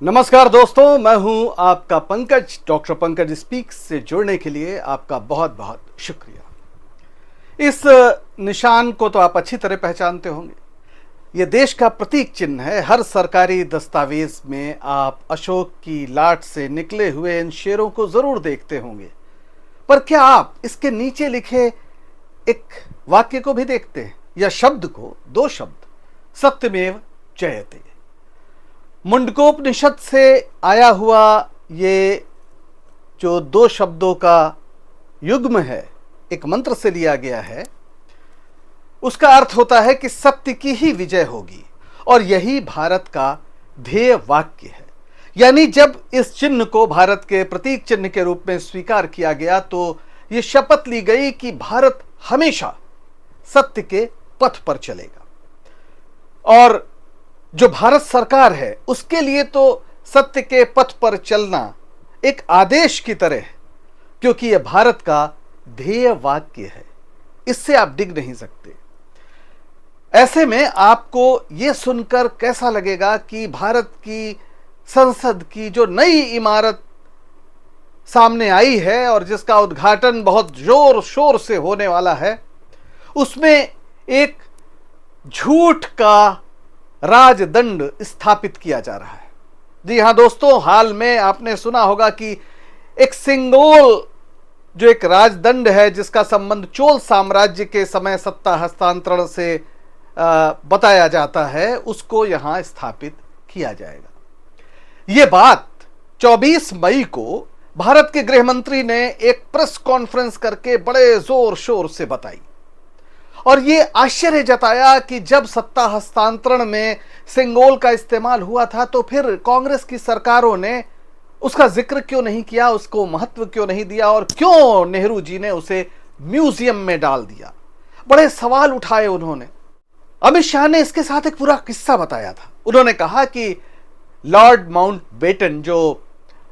नमस्कार दोस्तों, मैं हूं आपका पंकज। डॉक्टर पंकज स्पीक्स से जुड़ने के लिए आपका बहुत बहुत शुक्रिया। इस निशान को तो आप अच्छी तरह पहचानते होंगे। ये देश का प्रतीक चिन्ह है। हर सरकारी दस्तावेज में आप अशोक की लाट से निकले हुए इन शेरों को जरूर देखते होंगे, पर क्या आप इसके नीचे लिखे एक वाक्य को भी देखते हैं, या शब्द को? दो शब्द, सत्यमेव जयते। मुंडकोपनिषद से आया हुआ ये जो दो शब्दों का युग्म है, एक मंत्र से लिया गया है, उसका अर्थ होता है कि सत्य की ही विजय होगी, और यही भारत का ध्येय वाक्य है। यानी जब इस चिन्ह को भारत के प्रतीक चिन्ह के रूप में स्वीकार किया गया तो ये शपथ ली गई कि भारत हमेशा सत्य के पथ पर चलेगा। और जो भारत सरकार है उसके लिए तो सत्य के पथ पर चलना एक आदेश की तरह है, क्योंकि यह भारत का ध्येय वाक्य है। इससे आप डिग नहीं सकते। ऐसे में आपको यह सुनकर कैसा लगेगा कि भारत की संसद की जो नई इमारत सामने आई है और जिसका उद्घाटन बहुत जोर शोर से होने वाला है, उसमें एक झूठ का राजदंड स्थापित किया जा रहा है। जी हां दोस्तों, हाल में आपने सुना होगा कि एक सिंगोल जो एक राजदंड है जिसका संबंध चोल साम्राज्य के समय सत्ता हस्तांतरण से बताया जाता है, उसको यहां स्थापित किया जाएगा। यह बात 24 मई को भारत के गृह मंत्री ने एक प्रेस कॉन्फ्रेंस करके बड़े जोर शोर से बताई, और ये आश्चर्य जताया कि जब सत्ता हस्तांतरण में सिंगोल का इस्तेमाल हुआ था तो फिर कांग्रेस की सरकारों ने उसका जिक्र क्यों नहीं किया, उसको महत्व क्यों नहीं दिया, और क्यों नेहरू जी ने उसे म्यूजियम में डाल दिया। बड़े सवाल उठाए उन्होंने। अमित शाह ने इसके साथ एक पूरा किस्सा बताया था। उन्होंने कहा कि लॉर्ड माउंटबेटन जो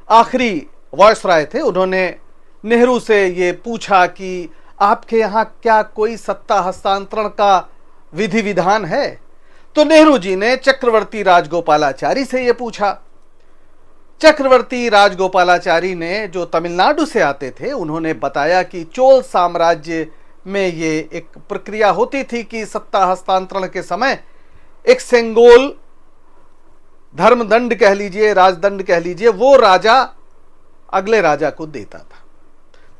आखिरी वायसराय थे, उन्होंने नेहरू से ये पूछा कि आपके यहां क्या कोई सत्ता हस्तांतरण का विधि विधान है? तो नेहरू जी ने चक्रवर्ती राजगोपालाचारी से यह पूछा। चक्रवर्ती राजगोपालाचारी ने, जो तमिलनाडु से आते थे, उन्होंने बताया कि चोल साम्राज्य में ये एक प्रक्रिया होती थी कि सत्ता हस्तांतरण के समय एक सेंगोल धर्मदंड कह लीजिए, राजदंड कह लीजिए, वो राजा अगले राजा को देता था।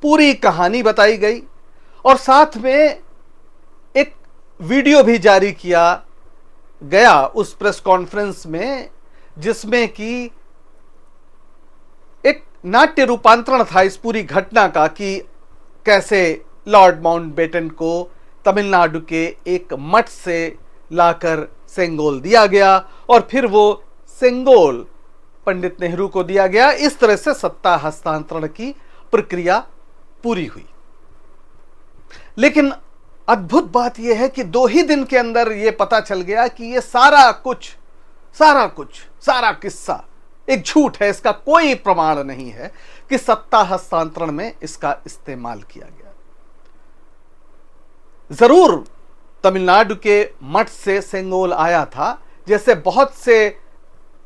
पूरी कहानी बताई गई और साथ में एक वीडियो भी जारी किया गया उस प्रेस कॉन्फ्रेंस में, जिसमें कि एक नाट्य रूपांतरण था इस पूरी घटना का कि कैसे लॉर्ड माउंटबेटन को तमिलनाडु के एक मठ से लाकर सेंगोल दिया गया और फिर वो सेंगोल पंडित नेहरू को दिया गया। इस तरह से सत्ता हस्तांतरण की प्रक्रिया पूरी हुई। लेकिन अद्भुत बात यह है कि 2 ही दिन के अंदर यह पता चल गया कि यह सारा किस्सा एक झूठ है। इसका कोई प्रमाण नहीं है कि सत्ता हस्तांतरण में इसका इस्तेमाल किया गया। जरूर तमिलनाडु के मठ से सेंगोल आया था, जैसे बहुत से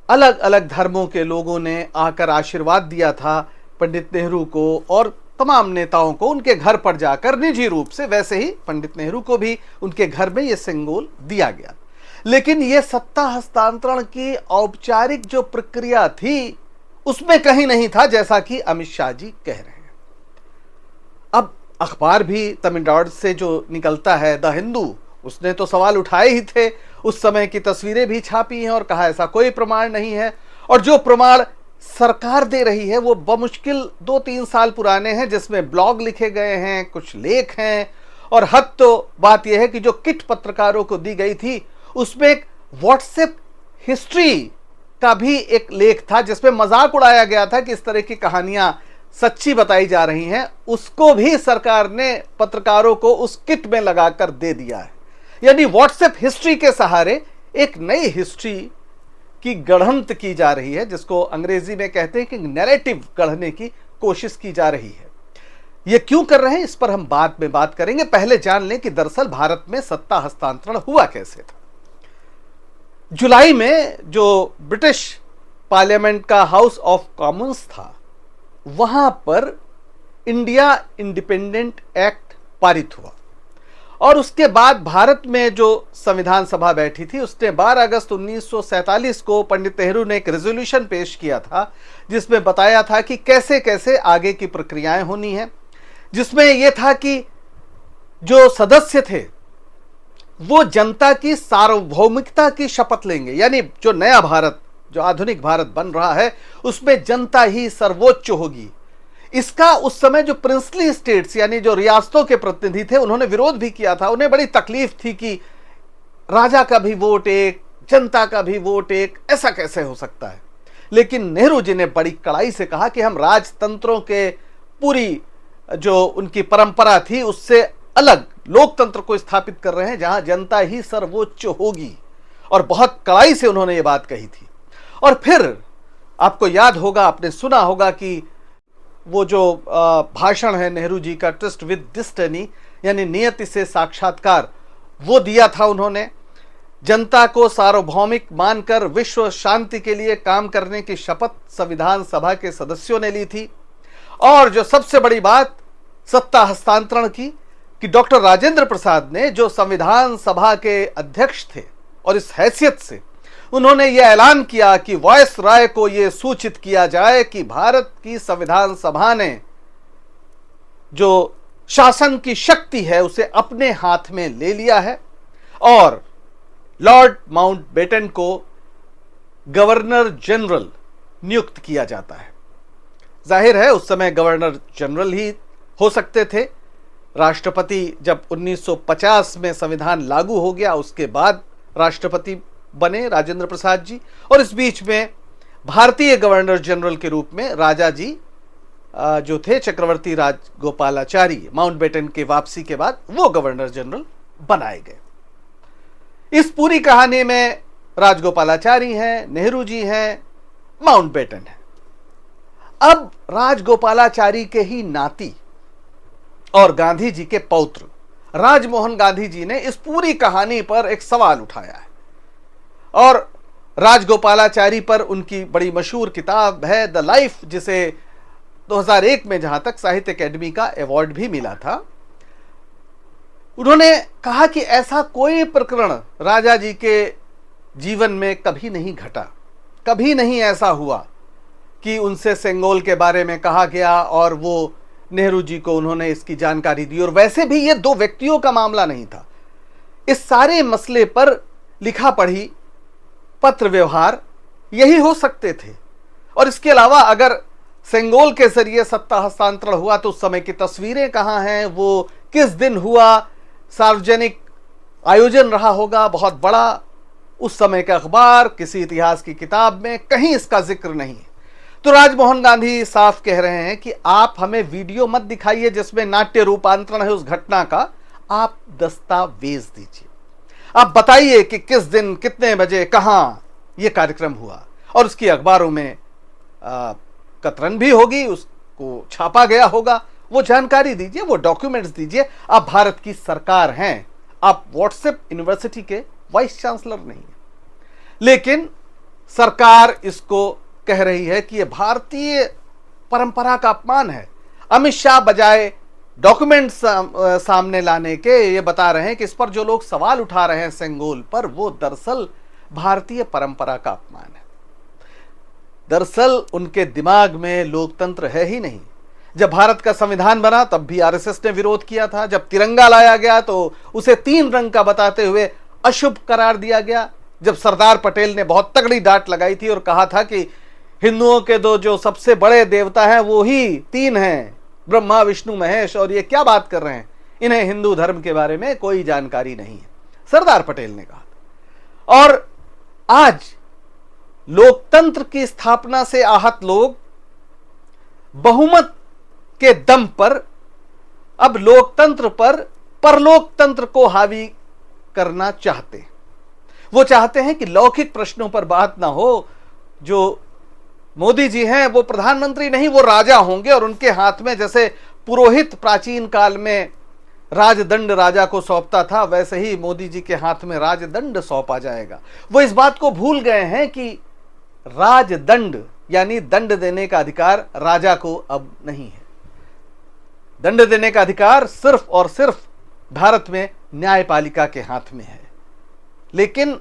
अलग अलग धर्मों के लोगों ने आकर आशीर्वाद दिया था पंडित नेहरू को और तमाम नेताओं को उनके घर पर जाकर निजी रूप से, वैसे ही पंडित नेहरू को भी उनके घर में यह सेंगोल दिया गया। लेकिन यह सत्ता हस्तांतरण की औपचारिक जो प्रक्रिया थी उसमें कहीं नहीं था, जैसा कि अमित शाह जी कह रहे हैं। अब अखबार भी तमिलनाडु से जो निकलता है, द हिंदू, उसने तो सवाल उठाए ही थे। उस समय की तस्वीरें भी छापी हैं और कहा ऐसा कोई प्रमाण नहीं है, और जो प्रमाण सरकार दे रही है वो बमुश्किल 2-3 साल पुराने हैं, जिसमें ब्लॉग लिखे गए हैं, कुछ लेख हैं। और हद तो बात यह है कि जो किट पत्रकारों को दी गई थी उसमें एक व्हाट्सएप हिस्ट्री का भी एक लेख था, जिसमें मजाक उड़ाया गया था कि इस तरह की कहानियां सच्ची बताई जा रही हैं। उसको भी सरकार ने पत्रकारों को उस किट में लगाकर दे दिया है। यानी व्हाट्सएप हिस्ट्री के सहारे एक नई हिस्ट्री की गढ़ंत की जा रही है, जिसको अंग्रेजी में कहते हैं कि नैरेटिव गढ़ने की कोशिश की जा रही है। ये क्यों कर रहे हैं, इस पर हम बाद में बात करेंगे। पहले जान लें कि दरअसल भारत में सत्ता हस्तांतरण हुआ कैसे था। जुलाई में जो ब्रिटिश पार्लियामेंट का हाउस ऑफ कॉमन्स था, वहां पर इंडिया इंडिपेंडेंट एक्ट पारित हुआ। और उसके बाद भारत में जो संविधान सभा बैठी थी उसने 12 अगस्त 1947 को पंडित नेहरू ने एक रेजोल्यूशन पेश किया था, जिसमें बताया था कि कैसे कैसे आगे की प्रक्रियाएं होनी है, जिसमें यह था कि जो सदस्य थे वो जनता की सार्वभौमिकता की शपथ लेंगे, यानी जो नया भारत, जो आधुनिक भारत बन रहा है, उसमें जनता ही सर्वोच्च होगी। इसका उस समय जो प्रिंसली स्टेट्स यानी जो रियासतों के प्रतिनिधि थे उन्होंने विरोध भी किया था। उन्हें बड़ी तकलीफ थी कि राजा का भी वोट एक, जनता का भी वोट एक, ऐसा कैसे हो सकता है। लेकिन नेहरू जी ने बड़ी कड़ाई से कहा कि हम राजतंत्रों के पूरी जो उनकी परंपरा थी उससे अलग लोकतंत्र को स्थापित कर रहे हैं, जहां जनता ही सर्वोच्च होगी। और बहुत कड़ाई से उन्होंने ये बात कही थी। और फिर आपको याद होगा, आपने सुना होगा कि वो जो भाषण है नेहरू जी का, ट्रस्ट विद डेस्टिनी, यानी नियति से साक्षात्कार, वो दिया था उन्होंने। जनता को सार्वभौमिक मानकर विश्व शांति के लिए काम करने की शपथ संविधान सभा के सदस्यों ने ली थी। और जो सबसे बड़ी बात सत्ता हस्तांतरण की, कि डॉक्टर राजेंद्र प्रसाद ने, जो संविधान सभा के अध्यक्ष थे, और इस हैसियत से उन्होंने यह ऐलान किया कि वायस राय को यह सूचित किया जाए कि भारत की संविधान सभा ने जो शासन की शक्ति है उसे अपने हाथ में ले लिया है और लॉर्ड माउंटबेटन को गवर्नर जनरल नियुक्त किया जाता है। जाहिर है उस समय गवर्नर जनरल ही हो सकते थे। राष्ट्रपति जब 1950 में संविधान लागू हो गया उसके बाद राष्ट्रपति बने राजेंद्र प्रसाद जी, और इस बीच में भारतीय गवर्नर जनरल के रूप में राजा जी जो थे चक्रवर्ती राजगोपालाचारी, माउंटबेटन के वापसी के बाद वो गवर्नर जनरल बनाए गए। इस पूरी कहानी में राजगोपालाचारी हैं, नेहरू जी हैं, माउंटबेटन है। अब राजगोपालाचारी के ही नाती और गांधी जी के पौत्र राजमोहन गांधी जी ने इस पूरी कहानी पर एक सवाल उठाया है। और राजगोपालाचारी पर उनकी बड़ी मशहूर किताब है द लाइफ, जिसे 2001 में जहां तक साहित्य अकेडमी का अवार्ड भी मिला था। उन्होंने कहा कि ऐसा कोई प्रकरण राजा जी के जीवन में कभी नहीं घटा, कभी नहीं ऐसा हुआ कि उनसे सेंगोल के बारे में कहा गया और वो नेहरू जी को उन्होंने इसकी जानकारी दी। और वैसे भी ये दो व्यक्तियों का मामला नहीं था। इस सारे मसले पर लिखा पढ़ी, पत्र व्यवहार यही हो सकते थे। और इसके अलावा अगर सेंगोल के जरिए सत्ता हस्तांतरण हुआ तो उस समय की तस्वीरें कहां हैं, वो किस दिन हुआ, सार्वजनिक आयोजन रहा होगा बहुत बड़ा, उस समय का अखबार, किसी इतिहास की किताब में कहीं इसका जिक्र नहीं है। तो राजमोहन गांधी साफ कह रहे हैं कि आप हमें वीडियो मत दिखाइए जिसमें नाट्य रूपांतरण है उस घटना का, आप दस्तावेज दीजिए। आप बताइए कि किस दिन, कितने बजे, कहां यह कार्यक्रम हुआ, और उसकी अखबारों में कतरन भी होगी, उसको छापा गया होगा, वो जानकारी दीजिए, वो डॉक्यूमेंट्स दीजिए। आप भारत की सरकार हैं, आप व्हाट्सएप यूनिवर्सिटी के वाइस चांसलर नहीं है। लेकिन सरकार इसको कह रही है कि यह भारतीय परंपरा का अपमान है। अमित शाह बजाय डॉक्यूमेंट्स सामने लाने के ये बता रहे हैं कि इस पर जो लोग सवाल उठा रहे हैं सेंगोल पर, वो दरअसल भारतीय परंपरा का अपमान है। दरअसल उनके दिमाग में लोकतंत्र है ही नहीं। जब भारत का संविधान बना तब भी आरएसएस ने विरोध किया था। जब तिरंगा लाया गया तो उसे 3 रंग का बताते हुए अशुभ करार दिया गया। जब सरदार पटेल ने बहुत तगड़ी डांट लगाई थी और कहा था कि हिंदुओं के दो जो सबसे बड़े देवता हैं वो ही 3 हैं, ब्रह्मा विष्णु महेश, और ये क्या बात कर रहे हैं, इन्हें हिंदू धर्म के बारे में कोई जानकारी नहीं है, सरदार पटेल ने कहा। और आज लोकतंत्र की स्थापना से आहत लोग बहुमत के दम पर अब लोकतंत्र पर परलोकतंत्र को हावी करना चाहते। वो चाहते हैं कि लौकिक प्रश्नों पर बात ना हो। जो मोदी जी हैं वो प्रधानमंत्री नहीं, वो राजा होंगे, और उनके हाथ में जैसे पुरोहित प्राचीन काल में राजदंड राजा को सौंपता था, वैसे ही मोदी जी के हाथ में राजदंड सौंपा जाएगा। वो इस बात को भूल गए हैं कि राजदंड यानी दंड देने का अधिकार राजा को अब नहीं है। दंड देने का अधिकार सिर्फ और सिर्फ भारत में न्यायपालिका के हाथ में है। लेकिन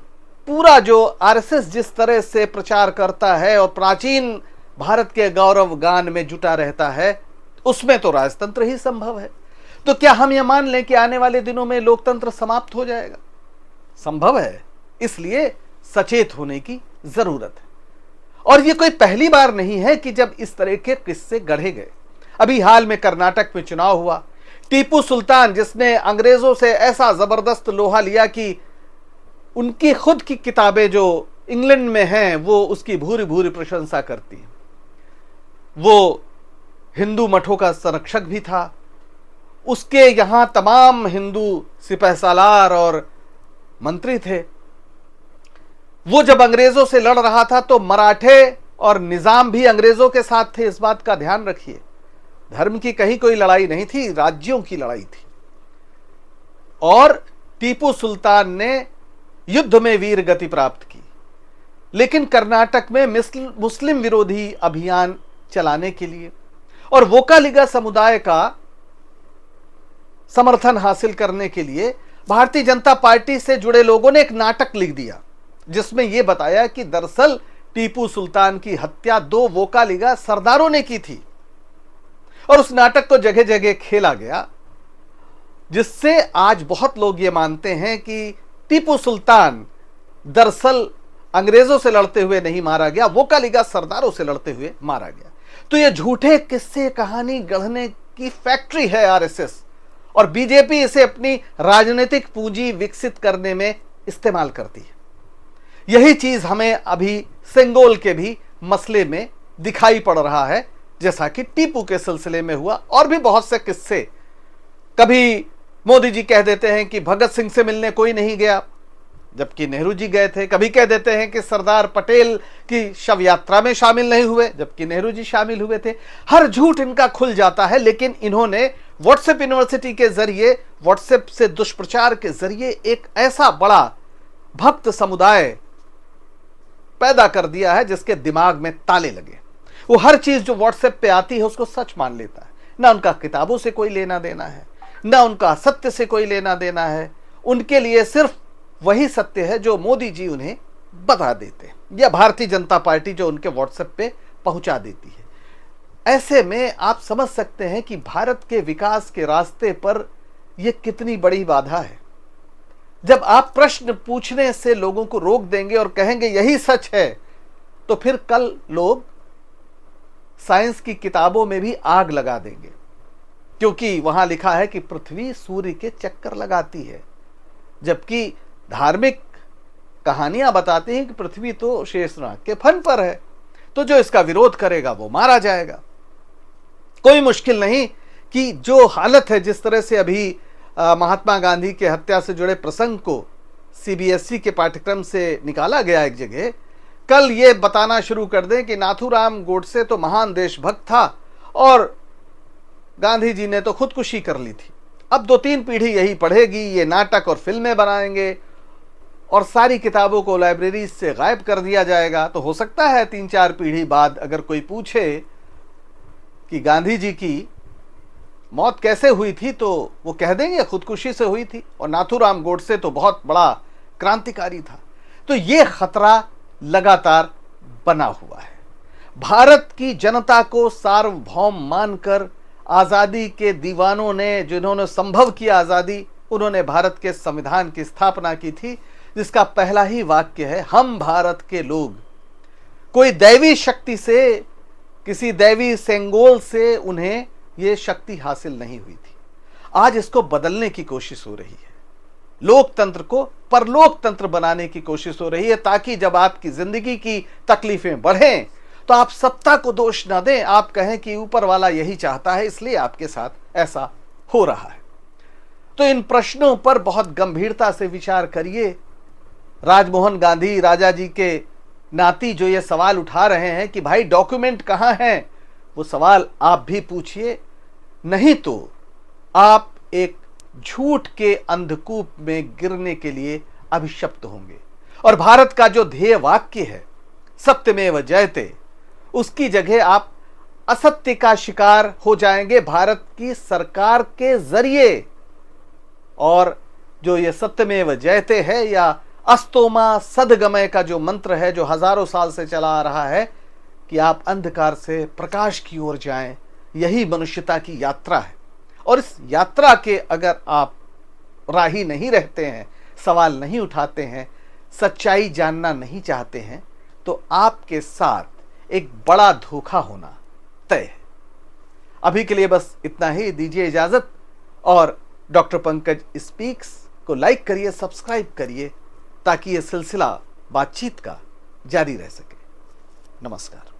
पूरा जो आरएसएस जिस तरह से प्रचार करता है और प्राचीन भारत के गौरव गान में जुटा रहता है, उसमें तो राजतंत्र ही संभव है। तो क्या हम यह मान लें कि आने वाले दिनों में लोकतंत्र समाप्त हो जाएगा? संभव है, इसलिए सचेत होने की जरूरत है। और यह कोई पहली बार नहीं है कि जब इस तरह के किस्से गढ़े गए। अभी हाल में कर्नाटक में चुनाव हुआ, टीपू सुल्तान जिसने अंग्रेजों से ऐसा जबरदस्त लोहा लिया कि उनकी खुद की किताबें जो इंग्लैंड में हैं वो उसकी भूरी भूरी प्रशंसा करती हैं। वो हिंदू मठों का संरक्षक भी था। उसके यहां तमाम हिंदू सिपहसालार और मंत्री थे। वो जब अंग्रेजों से लड़ रहा था तो मराठे और निजाम भी अंग्रेजों के साथ थे। इस बात का ध्यान रखिए, धर्म की कहीं कोई लड़ाई नहीं थी, राज्यों की लड़ाई थी। और टीपू सुल्तान ने युद्ध में वीर गति प्राप्त की। लेकिन कर्नाटक में मुस्लिम विरोधी अभियान चलाने के लिए और वोकालिगा समुदाय का समर्थन हासिल करने के लिए भारतीय जनता पार्टी से जुड़े लोगों ने एक नाटक लिख दिया, जिसमें यह बताया कि दरअसल टीपू सुल्तान की हत्या 2 वोकालिगा सरदारों ने की थी। और उस नाटक को जगह जगह खेला गया, जिससे आज बहुत लोग ये मानते हैं कि टीपू सुल्तान दरअसल अंग्रेजों से लड़ते हुए नहीं मारा गया, वोकालिगा सरदारों से लड़ते हुए मारा गया। तो ये झूठे किस्से कहानी गढ़ने की फैक्ट्री है आरएसएस, और बीजेपी इसे अपनी राजनीतिक पूंजी विकसित करने में इस्तेमाल करती है। यही चीज हमें अभी सेंगोल के भी मसले में दिखाई पड़ रहा है, जैसा कि टीपू के सिलसिले में हुआ। और भी बहुत से किस्से, कभी मोदी जी कह देते हैं कि भगत सिंह से मिलने कोई नहीं गया, जबकि नेहरू जी गए थे। कभी कह देते हैं कि सरदार पटेल की शव यात्रा में शामिल नहीं हुए, जबकि नेहरू जी शामिल हुए थे। हर झूठ इनका खुल जाता है। लेकिन इन्होंने व्हाट्सएप यूनिवर्सिटी के जरिए, व्हाट्सएप से दुष्प्रचार के जरिए एक ऐसा बड़ा भक्त समुदाय पैदा कर दिया है जिसके दिमाग में ताले लगे। वो हर चीज जो व्हाट्सएप पे आती है उसको सच मान लेता है। ना उनका किताबों से कोई लेना देना है, ना उनका सत्य से कोई लेना देना है। उनके लिए सिर्फ वही सत्य है जो मोदी जी उन्हें बता देते हैं, या भारतीय जनता पार्टी जो उनके व्हाट्सएप पे पहुंचा देती है। ऐसे में आप समझ सकते हैं कि भारत के विकास के रास्ते पर यह कितनी बड़ी बाधा है। जब आप प्रश्न पूछने से लोगों को रोक देंगे और कहेंगे यही सच है, तो फिर कल लोग साइंस की किताबों में भी आग लगा देंगे, क्योंकि वहां लिखा है कि पृथ्वी सूर्य के चक्कर लगाती है, जबकि धार्मिक कहानियां बताती हैं कि पृथ्वी तो शेषनाग के फन पर है। तो जो इसका विरोध करेगा वो मारा जाएगा। कोई मुश्किल नहीं कि जो हालत है, जिस तरह से अभी महात्मा गांधी के हत्या से जुड़े प्रसंग को सीबीएसई के पाठ्यक्रम से निकाला गया एक जगह, कल ये बताना शुरू कर दें कि नाथूराम गोडसे तो महान देशभक्त था और गांधी जी ने तो खुदकुशी कर ली थी। अब 2-3 पीढ़ी यही पढ़ेगी, ये नाटक और फिल्में बनाएंगे और सारी किताबों को लाइब्रेरी से गायब कर दिया जाएगा। तो हो सकता है 3-4 पीढ़ी बाद अगर कोई पूछे कि गांधी जी की मौत कैसे हुई थी, तो वो कह देंगे खुदकुशी से हुई थी, और नाथूराम गोडसे तो बहुत बड़ा क्रांतिकारी था। तो ये खतरा लगातार बना हुआ है। भारत की जनता को सार्वभौम मानकर आजादी के दीवानों ने, जिन्होंने संभव किया आजादी, उन्होंने भारत के संविधान की स्थापना की थी, जिसका पहला ही वाक्य है हम भारत के लोग। कोई दैवी शक्ति से, किसी दैवी सेंगोल से उन्हें यह शक्ति हासिल नहीं हुई थी। आज इसको बदलने की कोशिश हो रही है, लोकतंत्र को परलोकतंत्र बनाने की कोशिश हो रही है, ताकि जब आपकी जिंदगी की तकलीफें बढ़ें तो आप सत्ता को दोष ना दें, आप कहें कि ऊपर वाला यही चाहता है इसलिए आपके साथ ऐसा हो रहा है। तो इन प्रश्नों पर बहुत गंभीरता से विचार करिए। राजमोहन गांधी, राजा जी के नाती जो ये सवाल उठा रहे हैं कि भाई डॉक्यूमेंट कहां हैं, वो सवाल आप भी पूछिए, नहीं तो आप एक झूठ के अंधकूप में गिरने के लिए अभिशप्त होंगे। और भारत का जो ध्येय वाक्य है सत्यमेव जयते, उसकी जगह आप असत्य का शिकार हो जाएंगे भारत की सरकार के जरिए। और जो ये सत्यमेव जयते है या अस्तोमा सदगमय का जो मंत्र है, जो हजारों साल से चला आ रहा है कि आप अंधकार से प्रकाश की ओर जाएं, यही मनुष्यता की यात्रा है। और इस यात्रा के अगर आप राही नहीं रहते हैं, सवाल नहीं उठाते हैं, सच्चाई जानना नहीं चाहते हैं, तो आपके साथ एक बड़ा धोखा होना तय है। अभी के लिए बस इतना ही, दीजिए इजाजत। और डॉक्टर पंकज स्पीक्स को लाइक करिए, सब्सक्राइब करिए, ताकि यह सिलसिला बातचीत का जारी रह सके। नमस्कार।